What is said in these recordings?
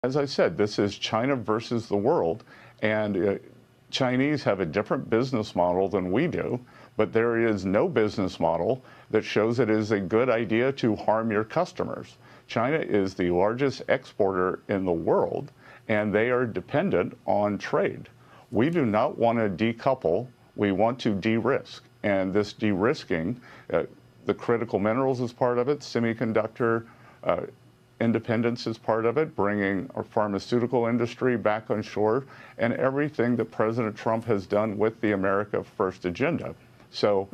As I said, this is China versus the world, and Chinese have a different business model than we do, but there is no business model that shows it is a good idea to harm your customers. China is the largest exporter in the world, and they are dependent on trade. We do not want to decouple, we want to de-risk, and this de-risking, the critical minerals is part of it, semiconductor independence is part of it, bringing our pharmaceutical industry back on shore, and everything that President Trump has done with the America First agenda. So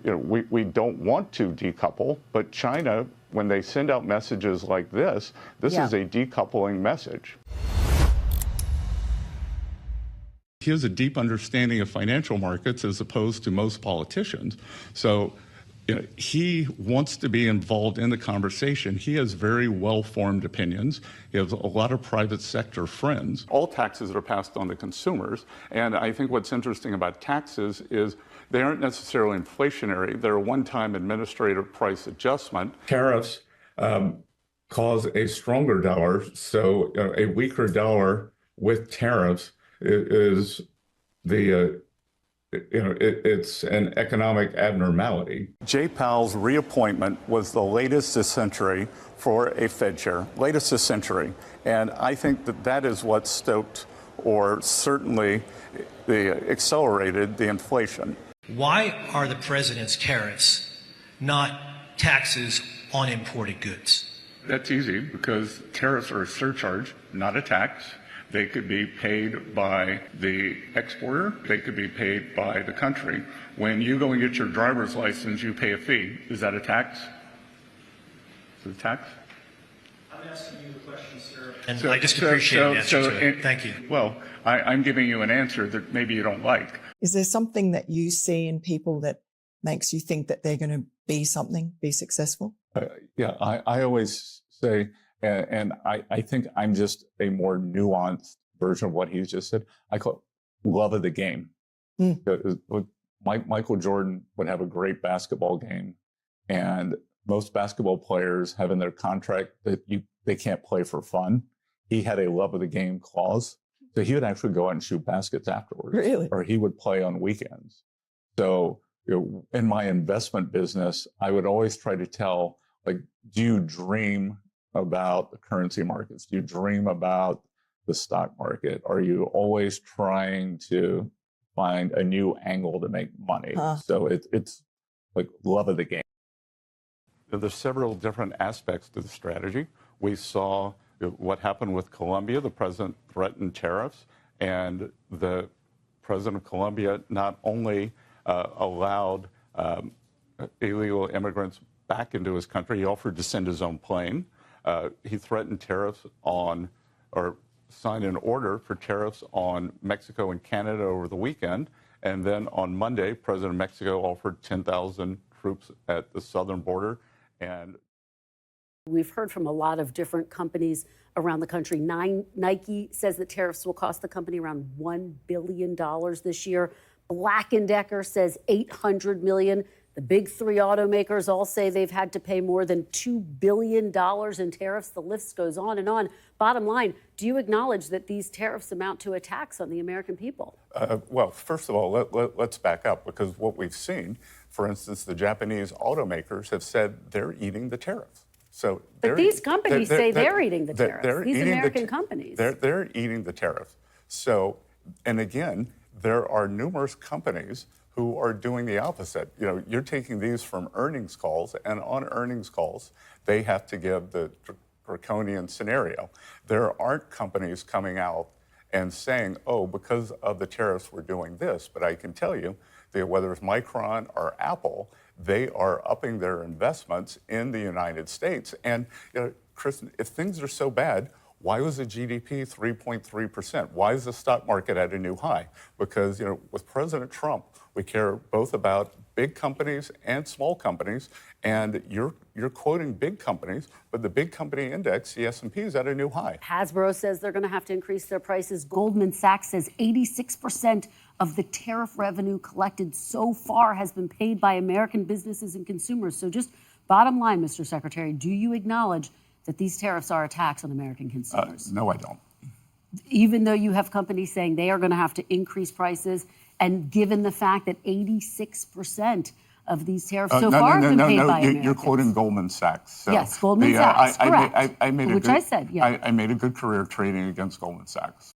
we don't want to decouple, but China, when they send out messages like this is a decoupling message. He has a deep understanding of financial markets as opposed to most politicians. So he wants to be involved in the conversation. He has very well-formed opinions. He has a lot of private sector friends. All taxes are passed on to consumers. And I think what's interesting about taxes is they aren't necessarily inflationary. They're a one-time administrative price adjustment. Tariffs cause a stronger dollar. So a weaker dollar with tariffs is it's an economic abnormality. Jay Powell's reappointment was the latest this century for a Fed chair, latest this century. And I think that is what stoked or certainly accelerated the inflation. Why are the president's tariffs not taxes on imported goods? That's easy, because tariffs are a surcharge, not a tax. They could be paid by the exporter. They could be paid by the country. When you go and get your driver's license, you pay a fee. Is that a tax? Is it a tax? I'm asking you the question, sir, and I just appreciate the answer to it. Thank you. Well, I'm giving you an answer that maybe you don't like. Is there something that you see in people that makes you think that they're going to be something, be successful? I always say, and I think I'm just a more nuanced version of what he's just said. I call it love of the game. Michael Jordan would have a great basketball game, and most basketball players have in their contract that they can't play for fun. He had a love of the game clause, so he would actually go out and shoot baskets afterwards. Really? Or he would play on weekends. So in my investment business, I would always try to tell, do you dream about the currency markets? Do you dream about the stock market? Are you always trying to find a new angle to make money? So it's like love of the game. There's several different aspects to the strategy. We saw what happened with Colombia. The president threatened tariffs, and the president of Colombia not only allowed illegal immigrants back into his country, he offered to send his own plane. He threatened tariffs on, or signed an order for tariffs on Mexico and Canada over the weekend. And then on Monday, President of Mexico offered 10,000 troops at the southern border. And we've heard from a lot of different companies around the country. Nike says that tariffs will cost the company around $1 billion this year. Black & Decker says $800 million. The big three automakers all say they've had to pay more than $2 billion in tariffs. The list goes on and on. Bottom line, do you acknowledge that these tariffs amount to a tax on the American people? Well, first of all, let's back up, because what we've seen, for instance, the Japanese automakers have said they're eating the tariffs. So but these companies say they're eating the tariffs. These American companies. They're eating the tariffs. So, and again, there are numerous companies who are doing the opposite. You're taking these from earnings calls, and on earnings calls, they have to give the draconian scenario. There aren't companies coming out and saying, oh, because of the tariffs, we're doing this. But I can tell you that whether it's Micron or Apple, they are upping their investments in the United States. And, Chris, if things are so bad, why was the GDP 3.3%? Why is the stock market at a new high? Because, with President Trump, we care both about big companies and small companies. And you're quoting big companies, but the big company index, the S&P, is at a new high. Hasbro says they're going to have to increase their prices. Goldman Sachs says 86% of the tariff revenue collected so far has been paid by American businesses and consumers. So just bottom line, Mr. Secretary, do you acknowledge that these tariffs are a tax on American consumers? No, I don't. Even though you have companies saying they are going to have to increase prices, and given the fact that 86% of these tariffs so far have been paid by Americans. You're quoting Goldman Sachs. So yes, Goldman Sachs, correct. I made which I said, yeah. I made a good career trading against Goldman Sachs.